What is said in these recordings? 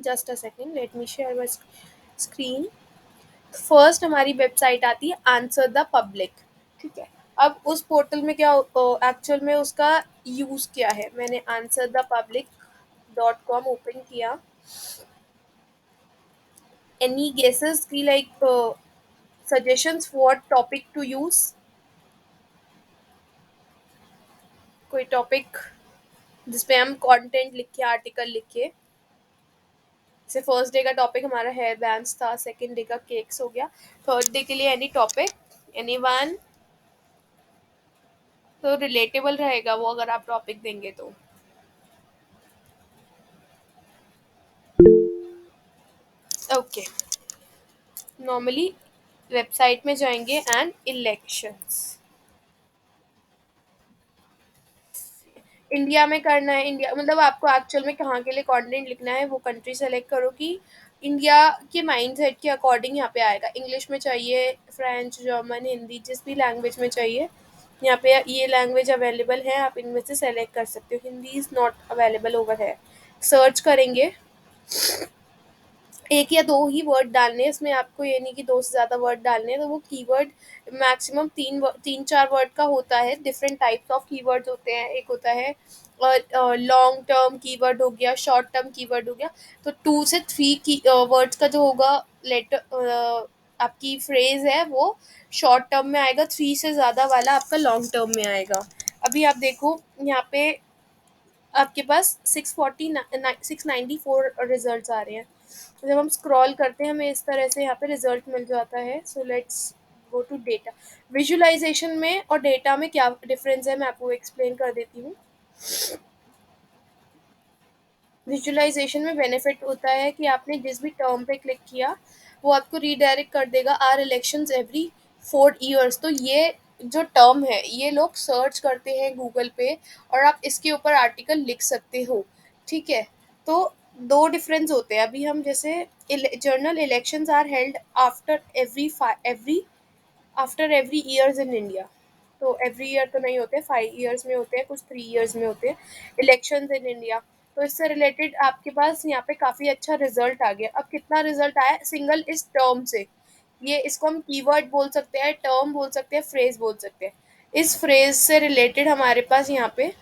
Just a second, let me share my screen. First हमारी website आती है answer the public. ठीक है। अब उस पोर्टल में क्या एक्चुअल में उसका यूज़ क्या है, मैंने answer the public .com open किया। एनी गेसेस की like suggestions for topic to use, कोई टॉपिक जिसपे हम कंटेंट लिखे, आर्टिकल लिखे। जैसे फर्स्ट डे का टॉपिक हमारा हेयर बैंड्स था, सेकंड डे का केक्स हो गया, थर्ड डे के लिए एनी टॉपिक, एनी वन, तो रिलेटेबल रहेगा वो अगर आप टॉपिक देंगे तो। ओके, नॉर्मली वेबसाइट में जाएंगे एंड इलेक्शंस, इंडिया में करना है। इंडिया मतलब आपको एक्चुअल में कहाँ के लिए कंटेंट लिखना है, वो कंट्री सेलेक्ट करो कि इंडिया के माइंडसेट के अकॉर्डिंग यहाँ पे आएगा। इंग्लिश में चाहिए, फ्रेंच, जर्मन, हिंदी, जिस भी लैंग्वेज में चाहिए, यहाँ पे ये लैंग्वेज अवेलेबल है, आप इनमें से सेलेक्ट कर सकते हो। Hindi is not available over है। सर्च करेंगे, एक या दो ही वर्ड डालने हैं इसमें, आपको ये नहीं कि दो से ज़्यादा वर्ड डालने हैं। तो वो कीवर्ड मैक्सिमम तीन चार वर्ड का होता है। डिफरेंट टाइप्स ऑफ कीवर्ड्स होते हैं, एक होता है लॉन्ग टर्म कीवर्ड हो गया, शॉर्ट टर्म कीवर्ड हो गया। तो 2 से 3 की वर्ड्स का जो होगा लेटर, आपकी फ्रेज है वो शॉर्ट टर्म में आएगा, 3 से ज़्यादा वाला आपका लॉन्ग टर्म में आएगा। अभी आप देखो यहाँ पे आपके पास 694 रिजल्ट्स आ रहे हैं। तो जब हम स्क्रॉल करते हैं हमें इस तरह से यहाँ पे रिजल्ट मिल जाता है। So let's go to data. Visualisation में और डेटा में क्या डिफरेंस है मैं आपको एक्सप्लेन कर देती हूँ। विजुअलाइजेशन में बेनिफिट होता है कि आपने जिस भी टर्म पे क्लिक किया वो आपको रीडायरेक्ट कर देगा आर इलेक्शंस एवरी 4 years। तो ये जो टर्म है ये लोग सर्च करते हैं गूगल पे और आप इसके ऊपर आर्टिकल लिख सकते हो। ठीक है। तो दो डिफरेंस होते हैं। अभी हम जैसे general elections are held every after every years in India. तो एवरी ईयर तो नहीं होते, 5 years में होते हैं, कुछ 3 years में होते हैं इलेक्शंस इन इंडिया। तो इससे रिलेटेड आपके पास यहाँ पे काफ़ी अच्छा रिजल्ट आ गया। अब कितना रिजल्ट आया सिंगल इस टर्म से, ये इसको हम कीवर्ड बोल सकते हैं, टर्म बोल सकते हैं, फ्रेज बोल सकते हैं। इस फ्रेज से रिलेटेड हमारे पास यहाँ पे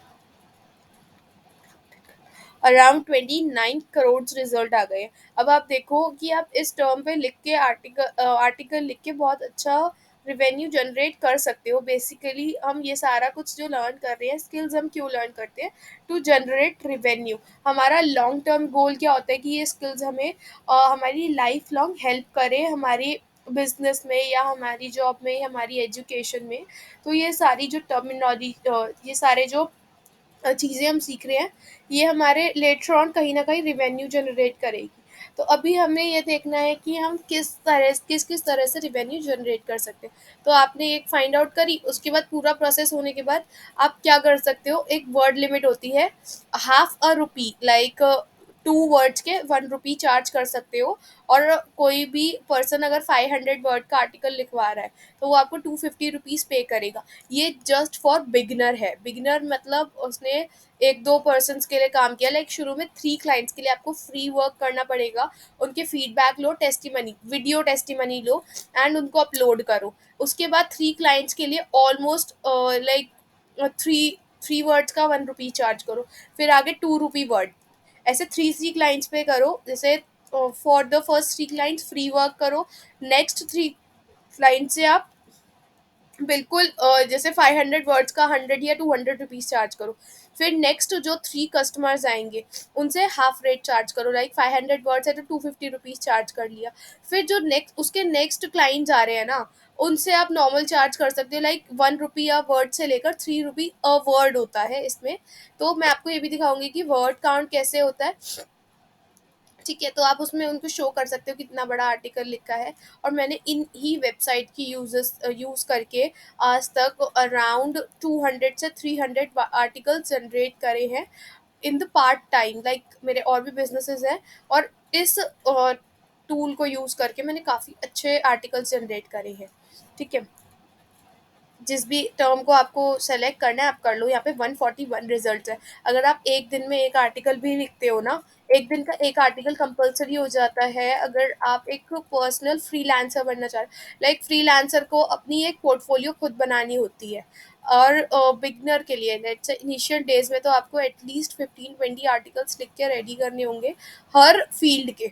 अराउंड 29 करोड़ रिजल्ट आ गए। अब आप देखो कि आप इस टर्म पे लिख के आर्टिकल लिख के बहुत अच्छा रिवेन्यू जनरेट कर सकते हो। बेसिकली हम ये सारा कुछ जो लर्न कर रहे हैं, स्किल्स हम क्यों लर्न करते हैं, टू जनरेट रिवेन्यू। हमारा लॉन्ग टर्म गोल क्या होता है कि ये स्किल्स हमें हमारी लाइफ लॉन्ग हेल्प करें, हमारी बिजनेस में या हमारी जॉब में या हमारी एजुकेशन में। तो ये सारी जो टर्मिनोलॉजी, ये सारे जो चीज़ें हम सीख रहे हैं, ये हमारे लेटर ऑन कहीं न कहीं रिवेन्यू जनरेट करेगी। तो अभी हमें ये देखना है कि हम किस तरह से रिवेन्यू जनरेट कर सकते हैं। तो आपने एक फाइंड आउट करी, उसके बाद पूरा प्रोसेस होने के बाद आप क्या कर सकते हो, एक वर्ड लिमिट होती है, half a rupee, like 2 words के 1 रुपी चार्ज कर सकते हो। और कोई भी पर्सन अगर 500 वर्ड का आर्टिकल लिखवा रहा है तो वो आपको 250 रुपीज़ पे करेगा। ये जस्ट फॉर बिगनर है। बिगनर मतलब उसने एक दो पर्सन के लिए काम किया, लाइक शुरू में 3 क्लाइंट्स के लिए आपको फ्री वर्क करना पड़ेगा। उनके feedback low, testimony video testimony low and उनको अपलोड करो। उसके बाद 3 क्लाइंट्स के लिए almost like three three words का 1 रुपी चार्ज करो। फिर आगे 2 रुपी वर्ड, ऐसे 3 क्लाइंट्स पे करो। जैसे for the first 3 clients free work करो, नेक्स्ट 3 क्लाइंट से आप बिल्कुल जैसे 500 वर्ड्स का 100 या 200 रुपीज़ चार्ज करो। फिर नेक्स्ट जो 3 कस्टमर्स आएंगे उनसे हाफ रेट चार्ज करो, लाइक 500 वर्ड्स है तो 250 रुपीज़ चार्ज कर लिया। फिर जो नेक्स्ट क्लाइंट्स आ रहे हैं ना, उनसे आप नॉर्मल चार्ज कर सकते हो, लाइक 1 रुपी या वर्ड से लेकर 3 रुपी अ वर्ड होता है इसमें। तो मैं आपको ये भी दिखाऊंगी कि वर्ड काउंट कैसे होता है। ठीक है। तो आप उसमें उनको शो कर सकते हो कितना बड़ा आर्टिकल लिखा है। और मैंने इन ही वेबसाइट की यूज़ करके आज तक अराउंड 200 से 300 आर्टिकल जनरेट करे हैं in the part time. Like मेरे और भी बिजनेसेस हैं और इस टूल को यूज़ करके मैंने काफ़ी अच्छे आर्टिकल जनरेट करे हैं। ठीक है। जिस भी टर्म को आपको सेलेक्ट करना है आप कर लो। यहाँ पे 141 रिजल्ट है। अगर आप एक दिन में एक आर्टिकल भी लिखते हो ना, एक दिन का एक आर्टिकल कंपलसरी हो जाता है अगर आप एक पर्सनल फ्रीलांसर बनना चाह रहे हैं। लाइक फ्रीलांसर को अपनी एक पोर्टफोलियो खुद बनानी होती है, और बिगनर के लिए लेट्स से इनिशियल डेज में तो आपको एटलीस्ट 15-20 आर्टिकल्स लिख के रेडी करने होंगे हर फील्ड के।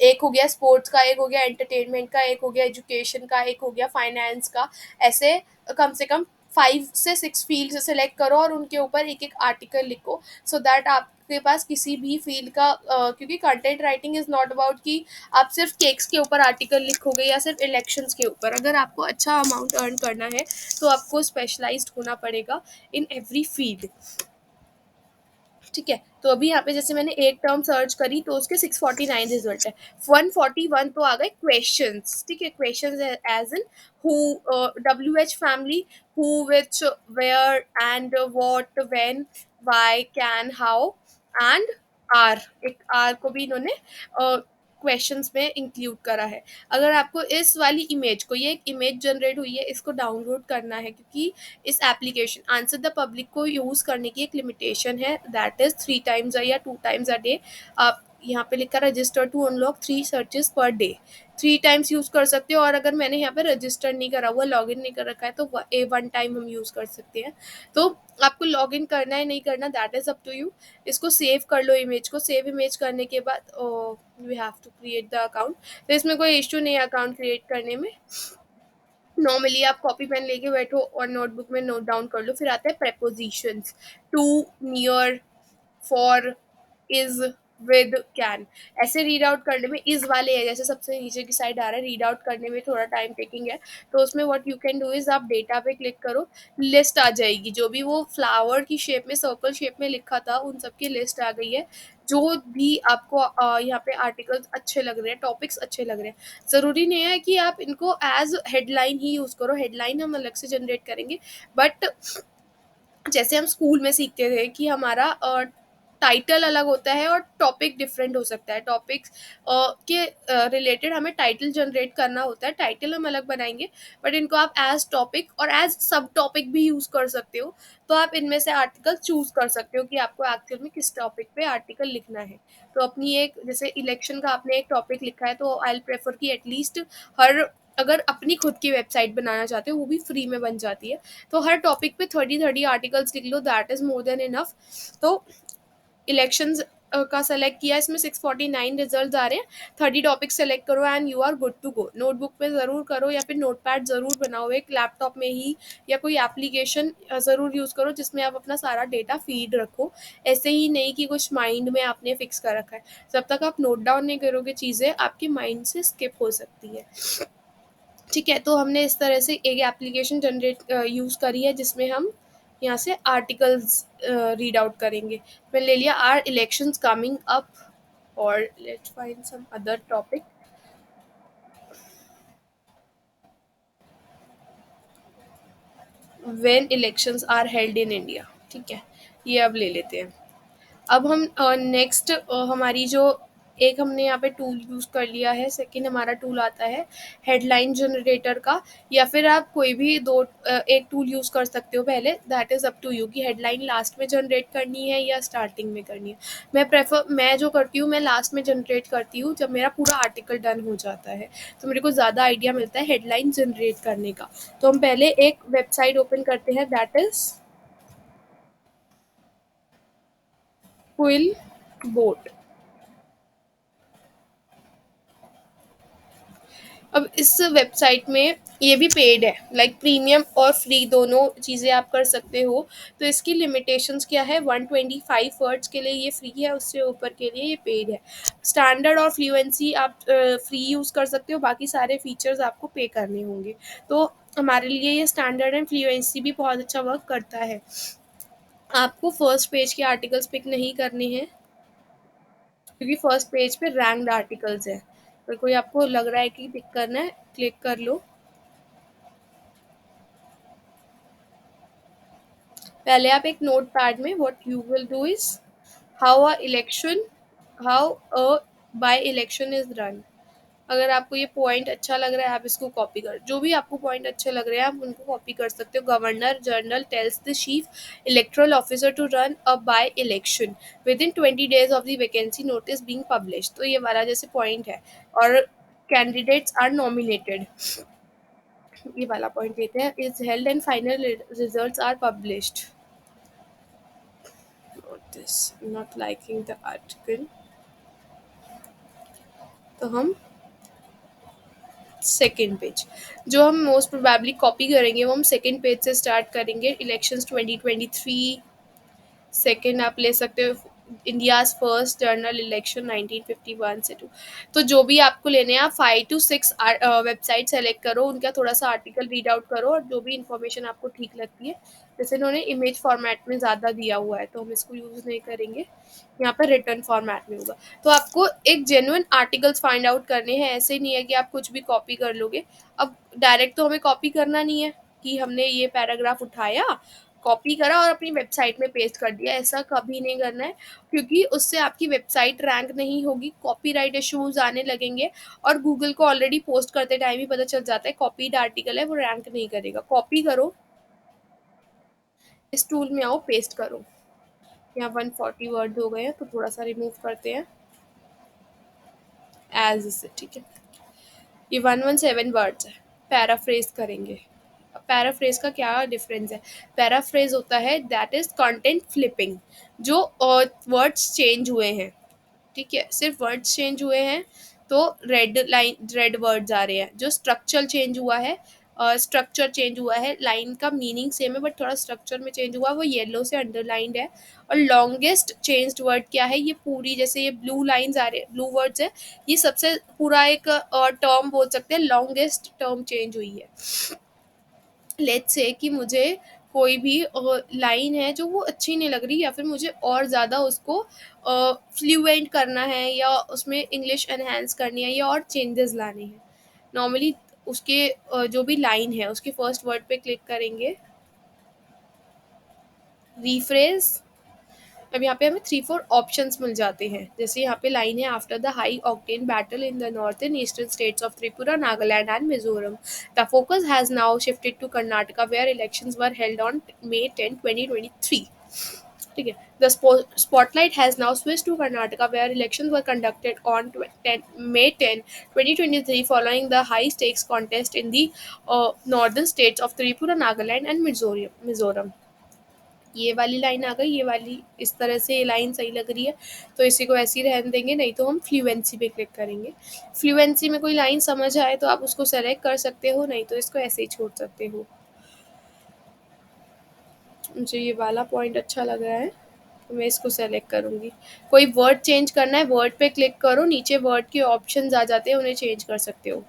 एक हो गया स्पोर्ट्स का, एक हो गया एंटरटेनमेंट का, एक हो गया एजुकेशन का, एक हो गया फाइनेंस का। ऐसे कम से कम 5 से 6 फील्ड सेलेक्ट करो और उनके ऊपर एक एक आर्टिकल लिखो, सो दैट आपके पास किसी भी फील्ड का क्योंकि content writing is not about कि आप सिर्फ केक्स के ऊपर आर्टिकल लिखोगे या सिर्फ इलेक्शंस के ऊपर। अगर आपको अच्छा अमाउंट अर्न करना है तो आपको स्पेशलाइज्ड होना पड़ेगा इन एवरी फील्ड। ठीक है, तो अभी यहाँ पे जैसे मैंने एक टर्म सर्च करी तो उसके 649 रिजल्ट है। 141 तो आ गए क्वेश्चंस। ठीक है, questions as in who, WH फैमिली, who, which, where and what, when, why, can, how and are. एक आर को भी इन्होंने क्वेश्चंस में इंक्लूड करा है। अगर आपको इस वाली इमेज को, ये एक इमेज जनरेट हुई है, इसको डाउनलोड करना है क्योंकि इस एप्लीकेशन आंसर द पब्लिक को यूज़ करने की एक लिमिटेशन है, दैट इज़ 3 टाइम्स या 2 टाइम्स अ डे। आप यहाँ पे लिखा register to unlock 3 searches per day, 3 times use कर सकते हो। और अगर मैंने यहाँ पे रजिस्टर नहीं करा हुआ, लॉग इन नहीं कर रखा है, तो 1 टाइम हम यूज़ कर सकते हैं। तो आपको लॉग इन करना है नहीं करना, that is up to you. इसको सेव कर लो इमेज को। सेव इमेज करने के बाद we have to create the account. तो इसमें कोई इशू नहीं है अकाउंट क्रिएट करने में। नॉर्मली आप कॉपी पेन लेके बैठो और नोटबुक में नोट डाउन कर लो। फिर आता है prepositions, to, near, for, is, with, can. ऐसे रीड आउट करने में इज वाले है जैसे सबसे नीचे की साइड आ रहा है, रीड आउट करने में थोड़ा टाइम टेकिंग है। तो उसमें what you can do is आप डेटा पे क्लिक करो, लिस्ट आ जाएगी। जो भी वो फ्लावर की शेप में, सर्कल शेप में लिखा था उन सब की लिस्ट आ गई है। जो भी आपको यहाँ पे आर्टिकल्स अच्छे लग रहे हैं, टॉपिक्स अच्छे लग रहे हैं, ज़रूरी नहीं है कि आप इनको एज हेडलाइन ही यूज़ करो। हेडलाइन हम अलग से जनरेट करेंगे, बट जैसे हम स्कूल में सीखते थे कि हमारा टाइटल अलग होता है और टॉपिक डिफरेंट हो सकता है। टॉपिक्स के रिलेटेड हमें टाइटल जनरेट करना होता है, टाइटल हम अलग बनाएंगे, बट इनको आप एज टॉपिक और एज सब टॉपिक भी यूज़ कर सकते हो। तो आप इनमें से आर्टिकल चूज़ कर सकते हो कि आपको एक्चुअल में किस टॉपिक पे आर्टिकल लिखना है। तो अपनी एक, जैसे इलेक्शन का आपने एक टॉपिक लिखा है, तो आई प्रेफर कि एटलीस्ट हर, अगर अपनी खुद की वेबसाइट बनाना चाहते हो वो भी फ्री में बन जाती है, तो हर टॉपिक पे 30-30 आर्टिकल्स लिख लो, that is more than enough. तो इलेक्शंस का सेलेक्ट किया, इसमें 649 रिजल्ट आ रहे हैं। 30 टॉपिक सेलेक्ट करो and you are good to go. Notebook पे ज़रूर करो या फिर नोटपैड ज़रूर बनाओ एक लैपटॉप में ही, या कोई एप्लीकेशन ज़रूर यूज़ करो जिसमें आप अपना सारा डेटा फीड रखो। ऐसे ही नहीं कि कुछ माइंड में आपने फिक्स कर रखा है। जब तक आप नोट डाउन नहीं करोगे चीज़ें, आपके माइंड से स्किप हो सकती है। ठीक है, तो हमने इस तरह से एक एप्लीकेशन जनरेट यूज़ करी है जिसमें हम यहाँ से आर्टिकल्स रीड आउट करेंगे। मैंने ले लिया आर इलेक्शंस कमिंग अप, और let's find some other topic. When elections are held in India. ठीक है, ये अब ले लेते हैं। अब हम नेक्स्ट हमारी जो एक हमने यहाँ पे टूल यूज़ कर लिया है, सेकंड हमारा टूल आता है हेडलाइन जनरेटर का। या फिर आप कोई भी एक टूल यूज़ कर सकते हो पहले, that is up to you कि हेडलाइन लास्ट में जनरेट करनी है या स्टार्टिंग में करनी है। मैं जो करती हूँ, मैं लास्ट में जनरेट करती हूँ जब मेरा पूरा आर्टिकल डन हो जाता है, तो मेरे को ज़्यादा आइडिया मिलता है हेडलाइन जनरेट करने का। तो हम पहले एक वेबसाइट ओपन करते हैं, दैट इज़ क्विल बोर्ड। अब इस वेबसाइट में ये भी पेड है, लाइक प्रीमियम और फ्री दोनों चीज़ें आप कर सकते हो। तो इसकी लिमिटेशंस क्या है, 125 वर्ड्स के लिए ये फ्री है, उससे ऊपर के लिए ये पेड है। स्टैंडर्ड और फ्लुएंसी आप फ्री यूज़ कर सकते हो, बाकी सारे फीचर्स आपको पे करने होंगे। तो हमारे लिए ये स्टैंडर्ड एंड फ्लुएंसी भी बहुत अच्छा वर्क करता है। आपको फर्स्ट पेज के आर्टिकल्स पिक नहीं करने हैं क्योंकि फर्स्ट पेज पे रैंक्ड आर्टिकल्स है। अगर कोई आपको लग रहा है कि पिक करना है, क्लिक कर लो। पहले आप एक नोट पैड में what you will do is how a election, how a by election is run. अगर आपको ये पॉइंट अच्छा लग रहा है आप इसको कॉपी कर, जो भी आपको पॉइंट अच्छे लग रहे हैं आप उनको कॉपी कर सकते हो। Governor general tells the chief electoral officer to run a by election within 20 days of the vacancy notice being publish, तो ये वाला जैसे पॉइंट है। और कैंडिडेट्स आर नॉमिनेटेड, ये वाला पॉइंट देते हैं, is held and final results are published. Notice not liking the article, तो हम सेकेंड पेज, जो हम मोस्ट प्रोबेबली कॉपी करेंगे वो हम सेकेंड पेज से स्टार्ट करेंगे। इलेक्शंस 2023, सेकेंड आप ले सकते हो इंडियाज फर्स्ट जर्नल इलेक्शन 1951 से टू। तो जो भी आपको लेने हैं आप 5 to 6 वेबसाइट सेलेक्ट करो, उनका थोड़ा सा आर्टिकल रीड आउट करो और जो भी इंफॉर्मेशन आपको ठीक लगती है, जैसे इन्होंने इमेज फॉर्मेट में ज़्यादा दिया हुआ है तो हम इसको यूज़ नहीं करेंगे, यहाँ पर रिटर्न फॉर्मेट में होगा। तो आपको एक जेन्युइन आर्टिकल्स फाइंड आउट करने हैं, ऐसे नहीं है कि आप कुछ भी कॉपी कर लोगे। अब डायरेक्ट तो हमें कॉपी करना नहीं है कि हमने ये पैराग्राफ उठाया, कॉपी करा और अपनी वेबसाइट में पेस्ट कर दिया, ऐसा कभी नहीं करना है, क्योंकि उससे आपकी वेबसाइट रैंक नहीं होगी, कॉपीराइट इश्यूज आने लगेंगे। और गूगल को ऑलरेडी पोस्ट करते टाइम ही पता चल जाता है कॉपीड आर्टिकल है, वो रैंक नहीं करेगा। कॉपी करो, इस टूल में आओ, पेस्ट करो। यहाँ 140 वर्ड हो गए हैं तो थोड़ा सा रिमूव करते हैं एज इसे, ठीक है। ये 117 वर्ड्स है, पैराफ्रेज करेंगे। पैराफ्रेज का क्या डिफरेंस है? पैराफ्रेज होता है दैट इज कंटेंट फ्लिपिंग, जो वर्ड्स चेंज हुए हैं, ठीक है, सिर्फ वर्ड्स चेंज हुए हैं तो रेड वर्ड्स आ रहे हैं। जो स्ट्रक्चर चेंज हुआ है, स्ट्रक्चर चेंज हुआ है, लाइन का मीनिंग सेम है बट थोड़ा स्ट्रक्चर में चेंज हुआ, वो येलो से अंडरलाइंड है। और लॉन्गेस्ट चेंज्ड वर्ड क्या है? ये पूरी, जैसे ये ब्लू लाइंस आ रहे हैं, ब्लू वर्ड्स है, ये सबसे पूरा एक टर्म बोल सकते हैं, लॉन्गेस्ट टर्म चेंज हुई है। लेट्स से कि मुझे कोई भी लाइन है जो वो अच्छी नहीं लग रही, या फिर मुझे और ज़्यादा उसको फ्लुएंट करना है या उसमें इंग्लिश एनहेंस करनी है या और चेंजेस लाने हैं। नॉर्मली उसके जो भी लाइन है उसके फर्स्ट वर्ड पे क्लिक करेंगे, रीफ्रेज। अब यहाँ पे हमें 3-4 ऑप्शंस मिल जाते हैं, जैसे यहाँ पे लाइन है, after the high octane battle in the northern eastern states of Tripura, Nagaland and Mizoram, the focus has now shifted to Karnataka where elections were held on May 10, 2023। ठीक है, द spotlight has now switched to Karnataka where elections were conducted on May 10, 2023 following the high stakes contest in the northern states of Tripura, Nagaland and Mizoram। ये वाली line आ गई, ये वाली इस तरह से ये लाइन सही लग रही है तो इसी को ऐसे ही रहने देंगे, नहीं तो हम फ्लुएंसी पे क्लिक करेंगे। फ्लुएंसी में कोई लाइन समझ आए तो आप उसको सेलेक्ट कर सकते हो, नहीं तो इसको ऐसे ही छोड़ सकते हो। मुझे ये वाला पॉइंट अच्छा लग रहा है तो मैं इसको सेलेक्ट करूँगी। कोई वर्ड चेंज करना है, वर्ड पे क्लिक करो, नीचे वर्ड के ऑप्शंस आ जाते हैं, उन्हें चेंज कर सकते हो।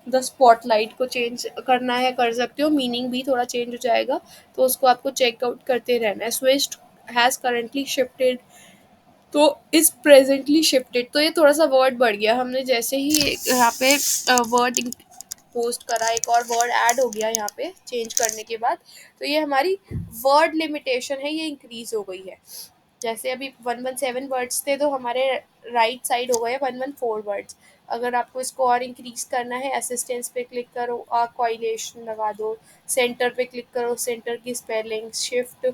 द स्पॉटलाइट को चेंज करना है कर सकते हो, मीनिंग भी थोड़ा चेंज हो जाएगा तो उसको आपको चेकआउट करते रहना है। स्विच्ड हैज़ करेंटली शिफ्टेड, तो इस प्रेजेंटली शिफ्टेड, तो ये थोड़ा सा वर्ड बढ़ गया, हमने जैसे ही यहाँ पे वर्ड पोस्ट करा एक और वर्ड ऐड हो गया यहाँ पे चेंज करने के बाद, तो ये हमारी वर्ड लिमिटेशन है ये इंक्रीज हो गई है। जैसे अभी 117 वर्ड्स थे तो हमारे राइट साइड हो गए 114 वर्ड्स। अगर आपको इसको और इंक्रीज करना है, असिस्टेंस पे क्लिक करो, कॉइलेशन लगा दो, सेंटर पे क्लिक करो, सेंटर की spelling, shift,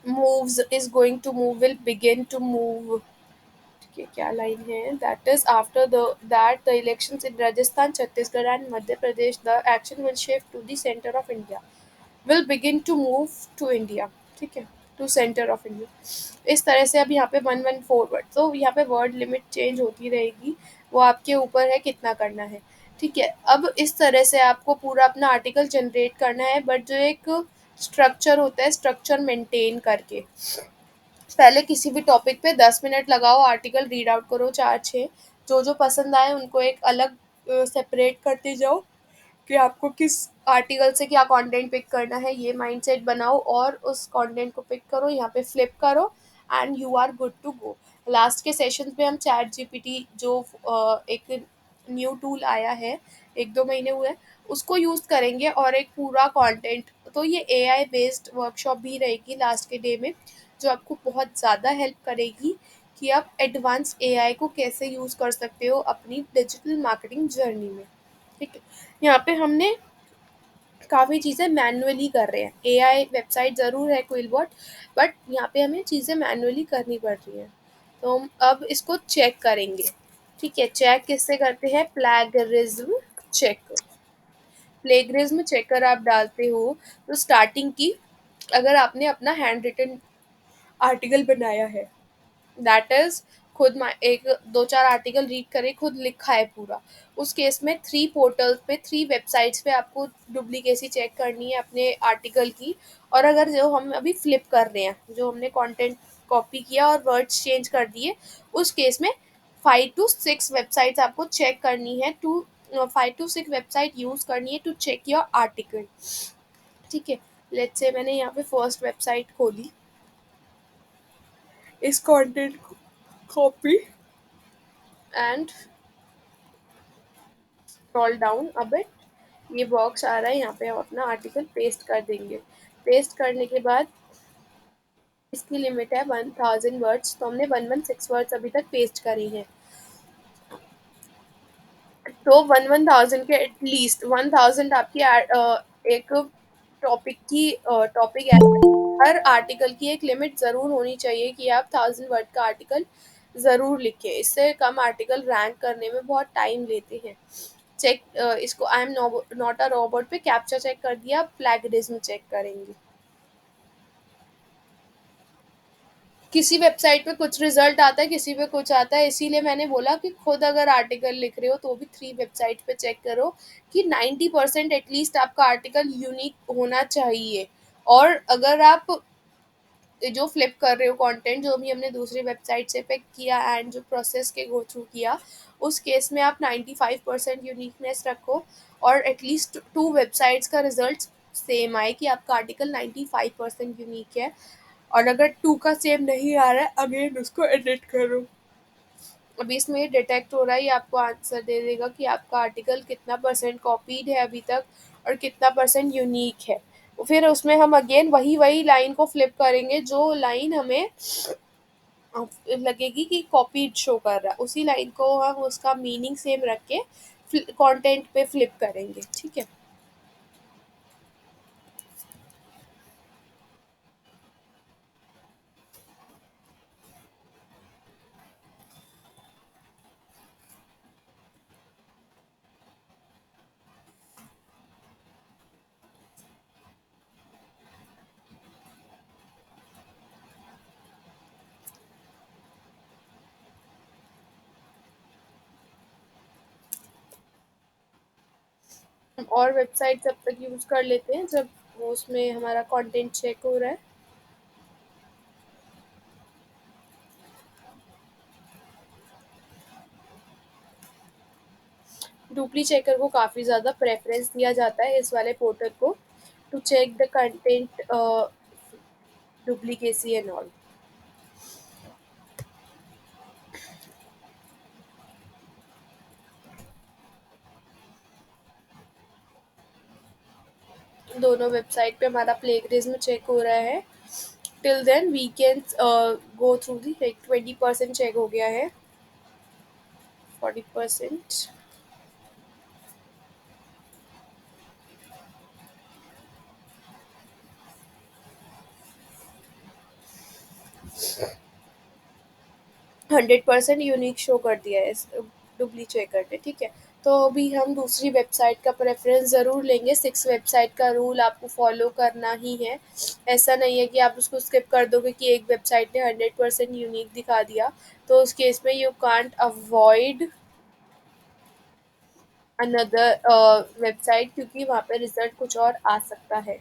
moves is going to move will begin to move। ठीक है, क्या लाइन है? That is after the that the elections in Rajasthan, Chhattisgarh and Madhya Pradesh, the action will shift to the centre of India, will begin to move to India. ठीक है, to centre of India. इस तरह से अब यहाँ पे 114 वर्ड, तो यहाँ पे वर्ड लिमिट चेंज होती रहेगी, वो आपके ऊपर है कितना करना है। ठीक है, अब इस तरह से आपको पूरा अपना आर्टिकल जनरेट करना है, बट जो एक स्ट्रक्चर होता है, स्ट्रक्चर मेंटेन करके। पहले किसी भी टॉपिक पे 10 मिनट लगाओ, आर्टिकल रीड आउट करो 4-6, जो जो पसंद आए उनको एक अलग सेपरेट करते जाओ कि आपको किस आर्टिकल से क्या कंटेंट पिक करना है, ये माइंडसेट बनाओ और उस कंटेंट को पिक करो, यहाँ पे फ्लिप करो and you are good to go. Last के सेशन पे हम चैट जीपीटी, जो एक न्यू टूल आया है, 1-2 महीने हुए हैं, उसको यूज़ करेंगे और एक पूरा कंटेंट, तो ये एआई बेस्ड वर्कशॉप भी रहेगी लास्ट के डे में, जो आपको बहुत ज़्यादा हेल्प करेगी कि आप एडवांस एआई को कैसे यूज़ कर सकते हो अपनी डिजिटल मार्केटिंग जर्नी में। ठीक है, यहाँ पे हमने काफ़ी चीज़ें मैनुअली कर रहे हैं, एआई वेबसाइट ज़रूर है क्विलबॉट, बट यहाँ पे हमें चीज़ें मैनुअली करनी पड़ रही हैं। तो हम अब इसको चेक करेंगे। ठीक है, चेक किससे करते हैं? Plagiarism check. प्लेगरिज्म चेकर आप डालते हो तो स्टार्टिंग की, अगर आपने अपना हैंड रिटन आर्टिकल बनाया है, दैट इज खुद एक दो चार आर्टिकल रीड करे, खुद लिखा है पूरा, उस केस में 3 पोर्टल्स पे, 3 वेबसाइट्स पे आपको डुप्लीकेसी चेक करनी है अपने आर्टिकल की। और अगर जो हम अभी फ्लिप कर रहे हैं, जो हमने कंटेंट कॉपी किया और वर्ड्स चेंज कर दिए, उस केस में 5 to 6 वेबसाइट्स आपको चेक करनी है, टू 5 to 6 वेबसाइट यूज करनी है टू चेक योर आर्टिकल। ठीक है, लेट्स से मैंने यहाँ पे फर्स्ट वेबसाइट खोली, इस कंटेंट को copy and scroll down a bit, ये बॉक्स आ रहा है, यहाँ पे हम अपना आर्टिकल पेस्ट कर देंगे। पेस्ट करने के बाद इसकी लिमिट है 1000 वर्ड्स, तो हमने 116 वर्ड्स अभी तक पेस्ट करी हैं। तो 1000 के एटलीस्ट 1000 आपकी एक टॉपिक की टॉपिक हर आर्टिकल की एक लिमिट ज़रूर होनी चाहिए कि आप 1000 वर्ड का आर्टिकल ज़रूर लिखें, इससे कम आर्टिकल रैंक करने में बहुत टाइम लेते हैं। चेक इसको I am not a robot पे कैप्चा चेक कर दिया, प्लेगरिज्म चेक करेंगे। किसी वेबसाइट पे कुछ रिजल्ट आता है, किसी पे कुछ आता है, इसीलिए मैंने बोला कि खुद अगर आर्टिकल लिख रहे हो तो भी 3 वेबसाइट पे चेक करो कि 90% एटलीस्ट आपका आर्टिकल यूनिक होना चाहिए। और अगर आप जो फ्लिप कर रहे हो कंटेंट, जो भी हमने दूसरी वेबसाइट से पिक किया एंड जो प्रोसेस के गो थ्रू किया, उस केस में आप 95% यूनिकनेस रखो और एटलीस्ट 2 वेबसाइट्स का रिजल्ट सेम आए कि आपका आर्टिकल 95% यूनिक है। और अगर 2 का सेम नहीं आ रहा है, अगेन उसको एडिट करो। अभी इसमें ये डिटेक्ट हो रहा है, ये आपको आंसर दे देगा कि आपका आर्टिकल कितना परसेंट कॉपीड है अभी तक और कितना परसेंट यूनिक है। फिर उसमें हम अगेन वही वही लाइन को फ्लिप करेंगे, जो लाइन हमें लगेगी कि कॉपीड शो कर रहा है, उसी लाइन को हम उसका मीनिंग सेम रख के कंटेंट पे फ्लिप करेंगे। ठीक है, हम और वेबसाइट जब तक यूज़ कर लेते हैं जब वो उसमें हमारा कंटेंट चेक हो रहा है। डुप्ली चेकर को काफ़ी ज़्यादा प्रेफरेंस दिया जाता है इस वाले पोर्टल को, to check the content duplicacy and all. दोनों वेबसाइट पे हमारा प्लेगरिज्म चेक हो रहा है। Till then we can go through the, like 20% check हो गया है, 40%, 100% यूनिक शो कर दिया है इस डुप्ली चेकर ने। ठीक है, तो अभी हम दूसरी वेबसाइट का प्रेफरेंस ज़रूर लेंगे। 6 वेबसाइट का रूल आपको फॉलो करना ही है, ऐसा नहीं है कि आप उसको स्किप कर दोगे कि एक वेबसाइट ने 100% यूनिक दिखा दिया, तो उस केस में you can't avoid another website, क्योंकि वहाँ पे रिजल्ट कुछ और आ सकता है।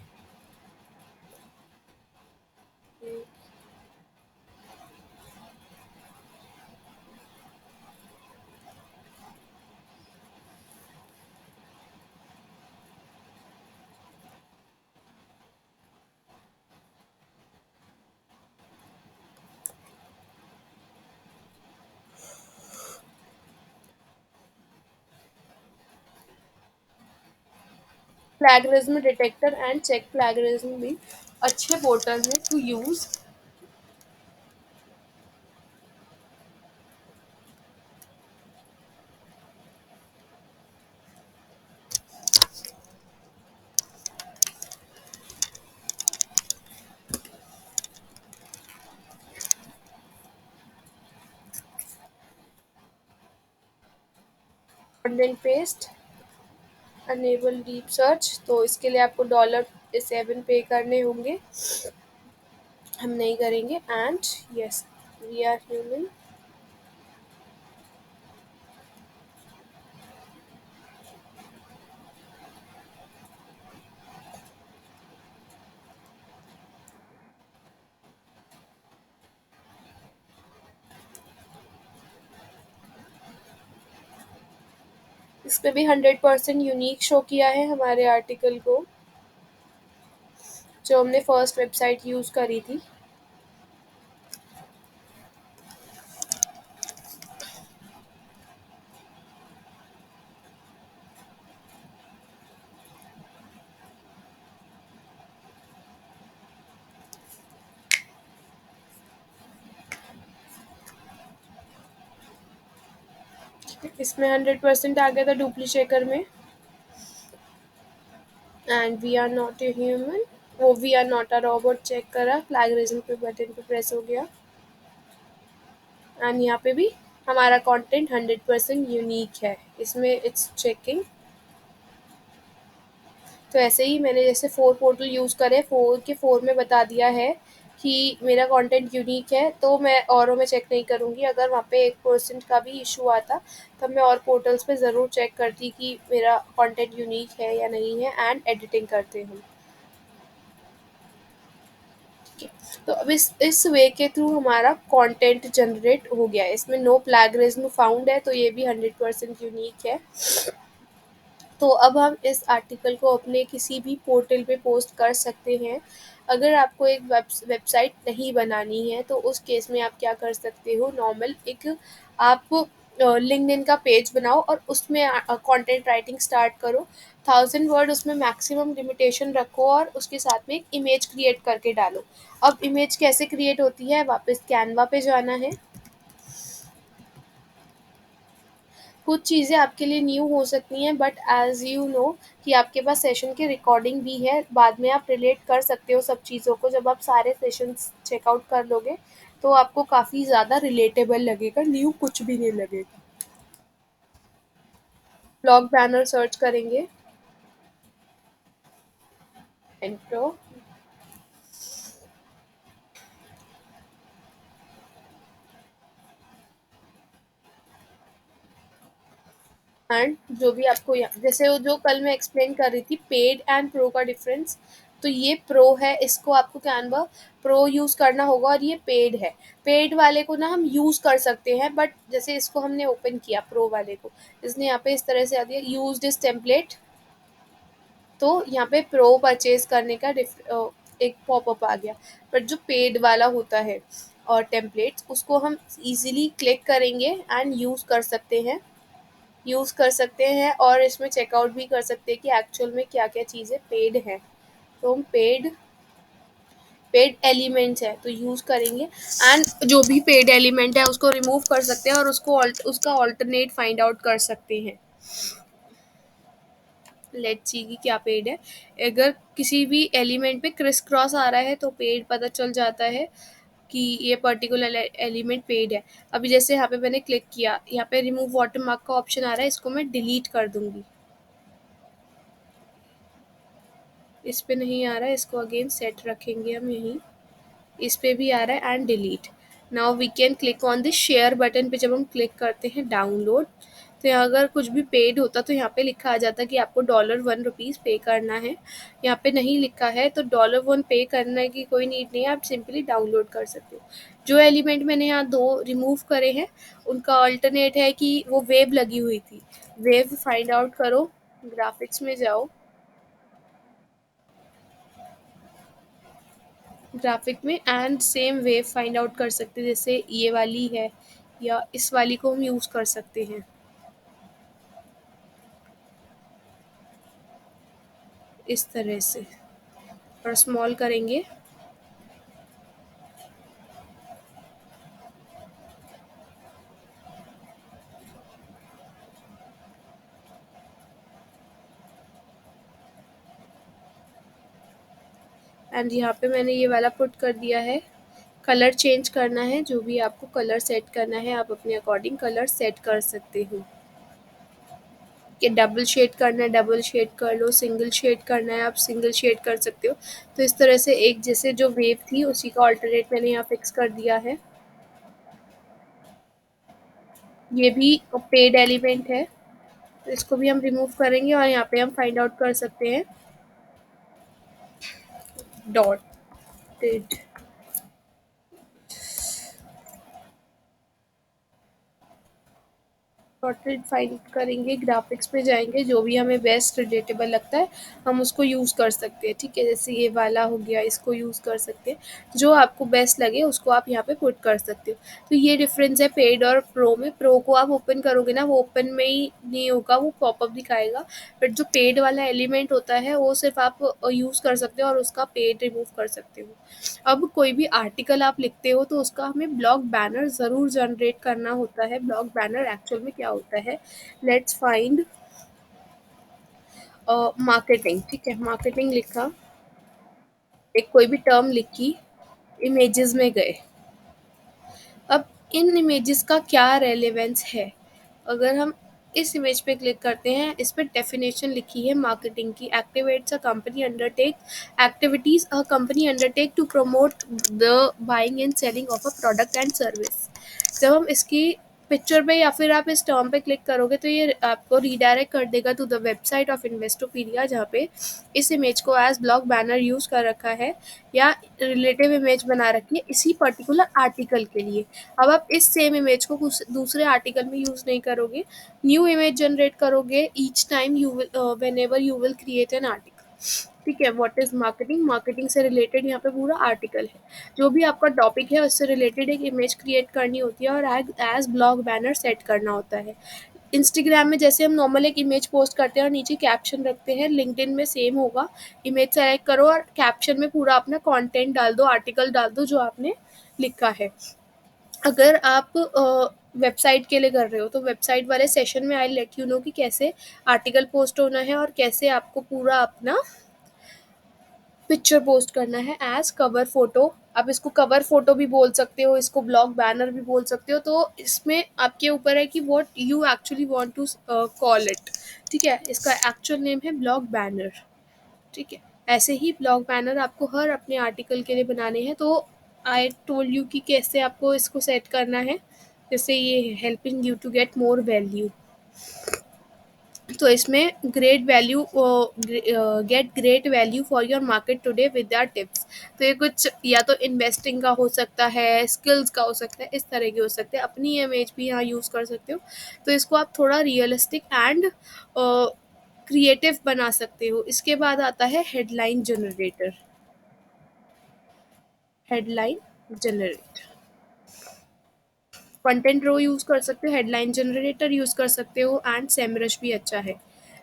Plagiarism detector and check plagiarism भी अच्छे पोर्टल हैं to use. Content paste, enable deep search, तो इसके लिए आपको $7 पे करने होंगे, हम नहीं करेंगे। And yes, we are human. इस पे भी 100% यूनिक शो किया है हमारे आर्टिकल को, जो हमने फर्स्ट वेबसाइट यूज़ करी थी। इसमें 100% आ गया था डुप्लीशेकर में। And we are not a human, वो we are not a robot check करा, प्लैगरिज्म पे बटन पे प्रेस हो गया। एंड यहाँ पे भी हमारा कंटेंट 100% यूनिक है, इसमें इट्स चेकिंग। तो ऐसे ही मैंने जैसे 4 पोर्टल यूज़ करे, 4 में बता दिया है कि मेरा कंटेंट यूनिक है, तो मैं औरों में चेक नहीं करूँगी। अगर वहाँ पे 1% का भी इशू आता तब मैं और पोर्टल्स पे ज़रूर चेक करती कि मेरा कंटेंट यूनिक है या नहीं है, एंड एडिटिंग करते हम। ठीक है, तो अब इस वे के थ्रू हमारा कंटेंट जनरेट हो गया है। इसमें नो प्लैगरिज्म फाउंड है, तो ये भी 100% यूनिक है। तो अब हम इस आर्टिकल को अपने किसी भी पोर्टल पे पोस्ट कर सकते हैं। अगर आपको एक वेबसाइट नहीं बनानी है, तो उस केस में आप क्या कर सकते हो, नॉर्मल एक आप लिंक्डइन का पेज बनाओ और उसमें कंटेंट राइटिंग स्टार्ट करो। 1000 वर्ड उसमें मैक्सिमम लिमिटेशन रखो और उसके साथ में एक इमेज क्रिएट करके डालो। अब इमेज कैसे क्रिएट होती है, वापस कैनवा पे जाना है। कुछ चीज़ें आपके लिए न्यू हो सकती हैं, बट एज़ यू नो कि आपके पास सेशन की रिकॉर्डिंग भी है, बाद में आप रिलेट कर सकते हो सब चीज़ों को। जब आप सारे सेशंस चेकआउट कर लोगे तो आपको काफ़ी ज़्यादा रिलेटेबल लगेगा, न्यू कुछ भी नहीं लगेगा। ब्लॉग बैनर सर्च करेंगे, एंटर, एंड जो भी आपको जैसे वो जो कल मैं एक्सप्लेन कर रही थी पेड एंड प्रो का डिफरेंस, तो ये प्रो है, इसको आपको कैनवा प्रो यूज़ करना होगा, और ये पेड है। पेड वाले को ना हम यूज़ कर सकते हैं, बट जैसे इसको हमने ओपन किया प्रो वाले को, इसने यहाँ पे इस तरह से आ दिया यूज दिस टेम्पलेट, तो यहाँ पे प्रो परचेज करने का एक पॉपअप आ गया। बट जो पेड वाला होता है और टेम्पलेट्स, उसको हम इजीली क्लिक करेंगे एंड यूज़ कर सकते हैं और इसमें चेकआउट भी कर सकते हैं कि एक्चुअल में क्या क्या चीज़ें पेड हैं। तो हम पेड एलिमेंट्स है तो यूज़ करेंगे, एंड जो भी पेड एलिमेंट है उसको रिमूव कर सकते हैं और उसका ऑल्टरनेट फाइंड आउट कर सकते हैं। लेट्स सी कि क्या पेड है। अगर किसी भी एलिमेंट पे क्रिस क्रॉस आ रहा है तो पेड पता चल जाता है कि ये पर्टिकुलर एलिमेंट पेड है। अभी जैसे यहाँ पे मैंने क्लिक किया, यहाँ पे रिमूव वाटरमार्क का ऑप्शन आ रहा है, इसको मैं डिलीट कर दूंगी। इस पे नहीं आ रहा है, इसको अगेन सेट रखेंगे हम यहीं। इस पे भी आ रहा है, and delete. Now we can click on this share button पे। जब हम क्लिक करते हैं डाउनलोड, तो यहाँ अगर कुछ भी पेड होता तो यहाँ पे लिखा आ जाता कि आपको $1 पे करना है। यहाँ पे नहीं लिखा है, तो $1 पे करने की कोई नीड नहीं है, आप सिंपली डाउनलोड कर सकते हो। जो एलिमेंट मैंने यहाँ 2 रिमूव करे हैं, उनका अल्टरनेट है कि वो वेव लगी हुई थी। वेव फाइंड आउट करो, ग्राफिक्स में जाओ, ग्राफिक में, and same wave find out कर सकते हैं, जैसे ये वाली है या इस वाली को हम यूज़ कर सकते हैं इस तरह से। और स्मॉल करेंगे, एंड यहाँ पे मैंने ये वाला पुट कर दिया है। कलर चेंज करना है, जो भी आपको कलर सेट करना है आप अपने अकॉर्डिंग कलर सेट कर सकते हो। कि डबल शेड करना है डबल शेड कर लो, सिंगल शेड करना है आप सिंगल शेड कर सकते हो। तो इस तरह से एक जैसे जो वेव थी उसी का ऑल्टरनेट मैंने यहाँ फिक्स कर दिया है। ये भी पेड एलिमेंट है, तो इसको भी हम रिमूव करेंगे और यहाँ पे हम फाइंड आउट कर सकते हैं डॉटेड। डॉटेड फाइंड करेंगे, ग्राफिक्स पे जाएंगे, जो भी हमें बेस्ट रिलेटेबल लगता है हम उसको यूज़ कर सकते हैं। ठीक है, जैसे ये वाला हो गया, इसको यूज़ कर सकते हैं, जो आपको बेस्ट लगे उसको आप यहाँ पे पुट कर सकते हो। तो ये डिफरेंस है पेड और प्रो में। प्रो को आप ओपन करोगे ना, वो ओपन में ही नहीं होगा, वो पॉपअप दिखाएगा। बट जो पेड वाला एलिमेंट होता है वो सिर्फ आप यूज़ कर सकते हो और उसका पेड रिमूव कर सकते हो। अब कोई भी आर्टिकल आप लिखते हो तो उसका हमें ब्लॉग बैनर ज़रूर जनरेट करना होता है। ब्लॉग बैनर एक्चुअल में क्या होता है, लेट्स फाइंड मार्केटिंग। ठीक है, मार्केटिंग लिखा, एक कोई भी टर्म लिखी, इमेजेस में गए। अब इन इमेजेस का क्या रेलेवेंस है, अगर हम इस इमेज पे क्लिक करते हैं, इस पे डेफिनेशन लिखी है मार्केटिंग की, activities a company undertake activities a company undertake to promote the buying and selling of a product and service. जब हम इसकी पिक्चर पे या फिर आप इस टर्म पे क्लिक करोगे तो ये आपको रीडायरेक्ट कर देगा to the website of Investopedia, जहाँ पे इस इमेज को एज ब्लॉग बैनर यूज़ कर रखा है या रिलेटिव इमेज बना रखी है इसी पर्टिकुलर आर्टिकल के लिए। अब आप इस सेम इमेज को कुछ दूसरे आर्टिकल में यूज़ नहीं करोगे, न्यू इमेज जनरेट करोगे each time you will when ever you will create an article. ठीक है, व्हाट इज मार्केटिंग, मार्केटिंग से रिलेटेड यहाँ पे पूरा आर्टिकल है। जो भी आपका टॉपिक है उससे रिलेटेड एक इमेज क्रिएट करनी होती है और एज ब्लॉग बैनर सेट करना होता है। इंस्टाग्राम में जैसे हम नॉर्मल एक इमेज पोस्ट करते हैं और नीचे कैप्शन रखते हैं, लिंक्डइन में सेम होगा। इमेज सेलेक्ट करो और कैप्शन में पूरा अपना कंटेंट डाल दो, आर्टिकल डाल दो जो आपने लिखा है। अगर आप वेबसाइट के लिए कर रहे हो तो वेबसाइट वाले सेशन में आई लेट यू नो कि कैसे आर्टिकल पोस्ट होना है और कैसे आपको पूरा अपना पिक्चर पोस्ट करना है एज कवर फोटो। आप इसको कवर फोटो भी बोल सकते हो, इसको ब्लॉग बैनर भी बोल सकते हो, तो इसमें आपके ऊपर है कि what you actually want to call it. ठीक है, इसका एक्चुअल नेम है ब्लॉग बैनर। ठीक है, ऐसे ही ब्लॉग बैनर आपको हर अपने आर्टिकल के लिए बनाने हैं। तो आई टोल्ड यू कि कैसे आपको इसको सेट करना है, जैसे ये helping you to get more value. तो इसमें great value, get great value for your market today with the tips. तो ये कुछ या तो इन्वेस्टिंग का हो सकता है, स्किल्स का हो सकता है, इस तरह के हो सकते हैं। अपनी इमेज भी यहाँ यूज़ कर सकते हो। तो इसको आप थोड़ा रियलिस्टिक एंड क्रिएटिव बना सकते हो। इसके बाद आता है headline generator. Headline generator, content रो यूज़ कर सकते हो, हेडलाइन जनरेटर यूज़ कर सकते हो एंड सेमरश भी अच्छा है।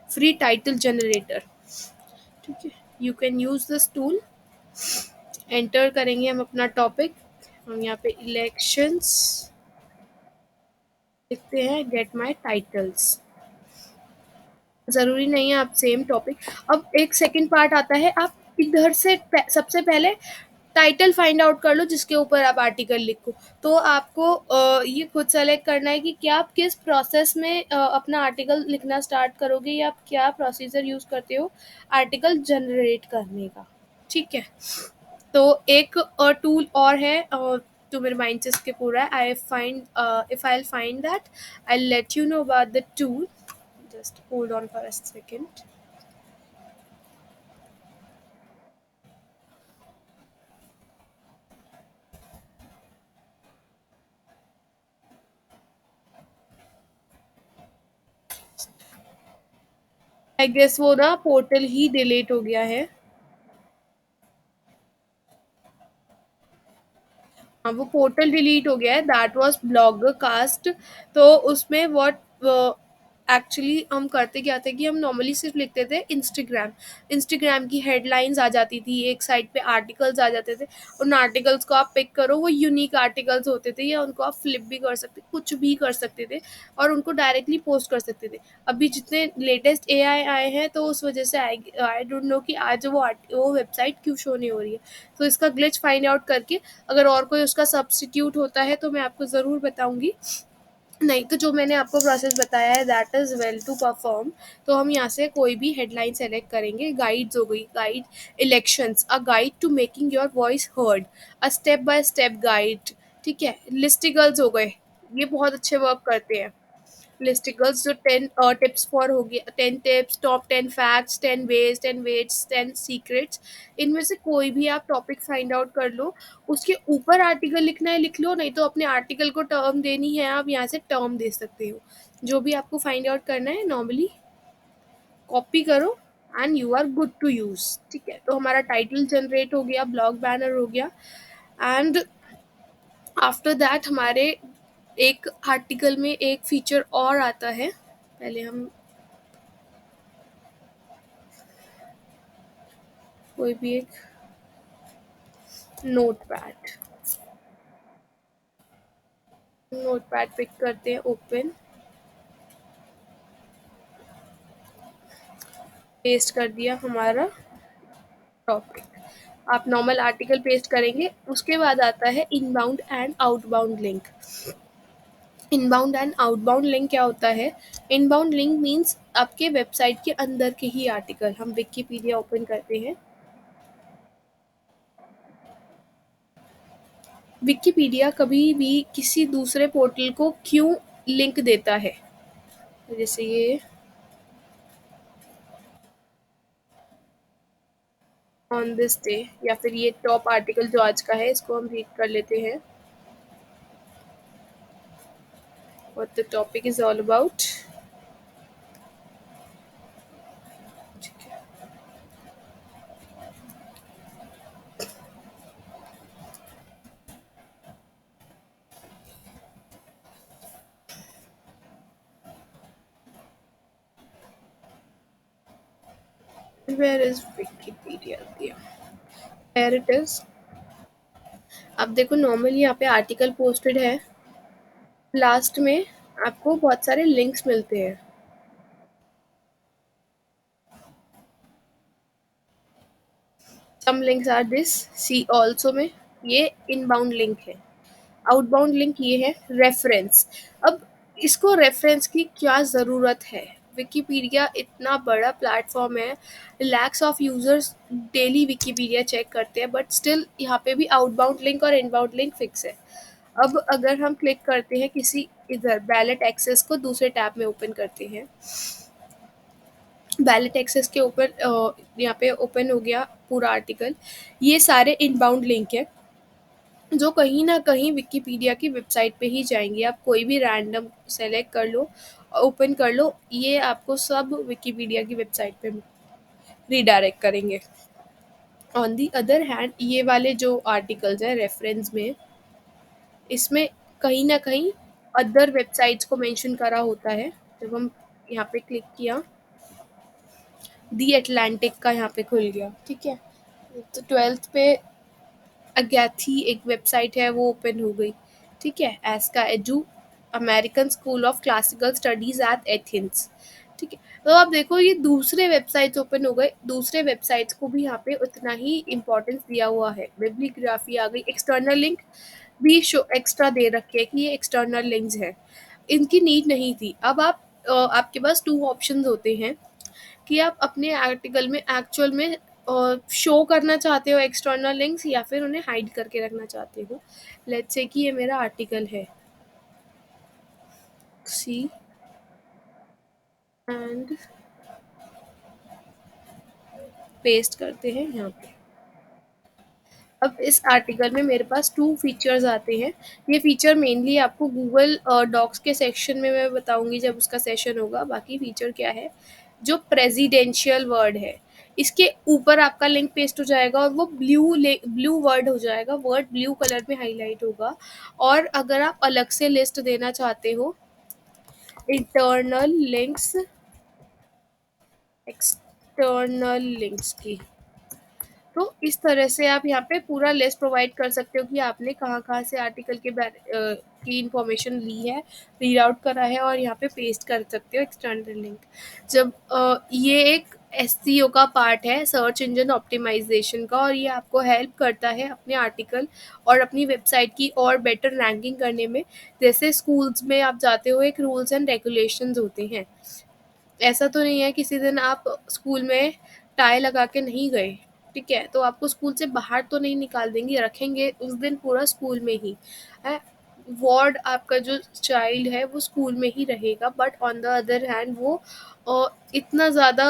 फ्री टाइटल जनरेटर, ठीक है, you can use this tool. Enter करेंगे हम अपना टॉपिक, हम यहाँ पे इलेक्शंस लिखते हैं, गेट माय टाइटल्स। ज़रूरी नहीं है आप सेम टॉपिक। अब एक सेकंड पार्ट आता है, आप इधर से सबसे पहले टाइटल फाइंड आउट कर लो जिसके ऊपर आप आर्टिकल लिखो। तो आपको ये खुद सेलेक्ट करना है कि क्या आप किस प्रोसेस में अपना आर्टिकल लिखना स्टार्ट करोगे या आप क्या प्रोसीजर यूज़ करते हो आर्टिकल जनरेट करने का। ठीक है, तो एक टूल और है टू मेरे माइंड से इसके पूरा है। I find if I find that I let you know about the tool, just hold on for a second. I guess वो ना पोर्टल ही डिलीट हो गया है। हाँ, वो पोर्टल डिलीट हो गया है, दैट वाज ब्लॉगर कास्ट। तो उसमें व्हाट एक्चुअली हम करते क्या थे कि हम नॉर्मली सिर्फ लिखते थे इंस्टाग्राम। इंस्टाग्राम की हेडलाइंस आ जाती थी, एक साइड पे आर्टिकल्स आ जाते थे। उन आर्टिकल्स को आप पिक करो, वो यूनिक आर्टिकल्स होते थे, या उनको आप फ्लिप भी कर सकते, कुछ भी कर सकते थे और उनको डायरेक्टली पोस्ट कर सकते थे। अभी जितने लेटेस्ट एआई आए हैं तो उस वजह से आई आई डोंट नो कि आज वो वेबसाइट क्यों शो नहीं हो रही है। तो इसका ग्लिच फाइंड आउट करके अगर और कोई उसका सब्स्टिट्यूट होता है तो मैं आपको ज़रूर बताऊंगी। नहीं तो जो मैंने आपको प्रोसेस बताया है that is well to perform. तो हम यहाँ से कोई भी हेडलाइन सेलेक्ट करेंगे। गाइड्स हो गई, guide elections, a guide to making your voice heard, a step by step guide. ठीक है, लिस्टिकल्स हो गए, ये बहुत अच्छे वर्क करते हैं। लिस्टिकल्स जो 10 टिप्स फॉर होगी, 10 tips, top 10 facts, 10 ways, 10 weights, 10 secrets. इनमें से कोई भी आप टॉपिक फाइंड आउट कर लो, उसके ऊपर आर्टिकल लिखना है लिख लो, नहीं तो अपने आर्टिकल को टर्म देनी है आप यहाँ से टर्म दे सकते हो। जो भी आपको फाइंड आउट करना है नॉर्मली कॉपी करो and you are good to use. ठीक है, तो हमारा टाइटल जनरेट हो गया, ब्लॉग बैनर हो गया, एंड आफ्टर दैट हमारे एक आर्टिकल में एक फीचर और आता है। पहले हम कोई भी एक नोटपैड नोटपैड पिक करते हैं, ओपन, पेस्ट कर दिया हमारा टॉपिक। आप नॉर्मल आर्टिकल पेस्ट करेंगे, उसके बाद आता है inbound and outbound link. Inbound and outbound link क्या होता है? इनबाउंड लिंक मीन्स आपके वेबसाइट के अंदर के ही आर्टिकल। हम विकिपीडिया ओपन करते हैं। विकिपीडिया कभी भी किसी दूसरे पोर्टल को क्यों लिंक देता है? जैसे ये ऑन दिस डे, या फिर ये टॉप आर्टिकल जो आज का है इसको हम रीड कर लेते हैं, what the topic is all about. Where is Wikipedia दिया, वेयर इट इज। अब देखो नॉर्मली यहाँ पे आर्टिकल पोस्टेड है, लास्ट में आपको बहुत सारे लिंक्स मिलते हैं। Some links are this, see also में ये इनबाउंड लिंक है। आउटबाउंड लिंक ये है रेफरेंस। अब इसको रेफरेंस की क्या ज़रूरत है? विकिपीडिया इतना बड़ा प्लेटफॉर्म है, lakhs of users daily Wikipedia check करते हैं, बट स्टिल यहाँ पे भी आउटबाउंड लिंक और इनबाउंड लिंक फिक्स है। अब अगर हम क्लिक करते हैं किसी, इधर बैलेट एक्सेस को दूसरे टैब में ओपन करते हैं, बैलेट एक्सेस के ऊपर यहाँ पे ओपन हो गया पूरा आर्टिकल। ये सारे इनबाउंड लिंक है जो कहीं ना कहीं विकिपीडिया की वेबसाइट पे ही जाएंगे। आप कोई भी रैंडम सेलेक्ट कर लो, ओपन कर लो, ये आपको सब विकिपीडिया की वेबसाइट पे रिडायरेक्ट करेंगे। ऑन दी अदर हैंड ये वाले जो आर्टिकल्स हैं रेफरेंस में, इसमें कहीं ना कहीं अदर वेबसाइट्स को मेंशन करा होता है। जब हम यहाँ पे क्लिक किया, दी एटलांटिक का यहाँ पे खुल गया। ठीक है, तो 12th पे अगैथी एक वेबसाइट है वो ओपन हो गई। ठीक है, एस्का एडू, American school of classical studies at Athens. ठीक है, तो आप देखो ये दूसरे वेबसाइट्स ओपन हो गए, दूसरे वेबसाइट्स को भी यहाँ पे उतना ही इम्पोर्टेंस दिया हुआ है। बिब्लियोग्राफी आ गई, एक्सटर्नल लिंक भी शो एक्स्ट्रा दे रखे हैं कि ये एक्सटर्नल लिंक्स है, इनकी नीड नहीं थी। अब आप आपके पास टू ऑप्शंस होते हैं कि आप अपने आर्टिकल में एक्चुअल में शो करना चाहते हो एक्सटर्नल लिंक्स, या फिर उन्हें हाइड करके रखना चाहते हो। लेट्स से कि ये मेरा आर्टिकल है, सी एंड पेस्ट करते हैं यहाँ पे। अब इस आर्टिकल में मेरे पास टू फीचर्स आते हैं। ये फीचर मेनली आपको गूगल डॉक्स के सेक्शन में मैं बताऊंगी जब उसका सेशन होगा। बाकी फीचर क्या है, जो प्रेसिडेंशियल वर्ड है इसके ऊपर आपका लिंक पेस्ट हो जाएगा और वो ब्लू वर्ड हो जाएगा, वर्ड ब्लू कलर में हाईलाइट होगा। और अगर आप अलग से लिस्ट देना चाहते हो इंटरनल लिंक्स, एक्सटर्नल लिंक्स की, तो इस तरह से आप यहाँ पे पूरा लिस्ट प्रोवाइड कर सकते हो कि आपने कहाँ कहाँ से आर्टिकल के की इंफॉर्मेशन ली है, रीड आउट करा है, और यहाँ पे पेस्ट कर सकते हो एक्सटर्नल लिंक। जब ये एक एससीओ का पार्ट है, सर्च इंजन ऑप्टिमाइजेशन का, और ये आपको हेल्प करता है अपने आर्टिकल और अपनी वेबसाइट की और बेटर रैंकिंग करने में। जैसे स्कूल्स में आप जाते हो, एक रूल्स एंड रेगुलेशंस होते हैं। ऐसा तो नहीं है किसी दिन आप स्कूल में टाई लगा के नहीं गए, ठीक है, तो आपको स्कूल से बाहर तो नहीं निकाल देंगे, रखेंगे उस दिन पूरा स्कूल में ही है। वार्ड आपका जो चाइल्ड है वो स्कूल में ही रहेगा, but on the other hand वो इतना ज़्यादा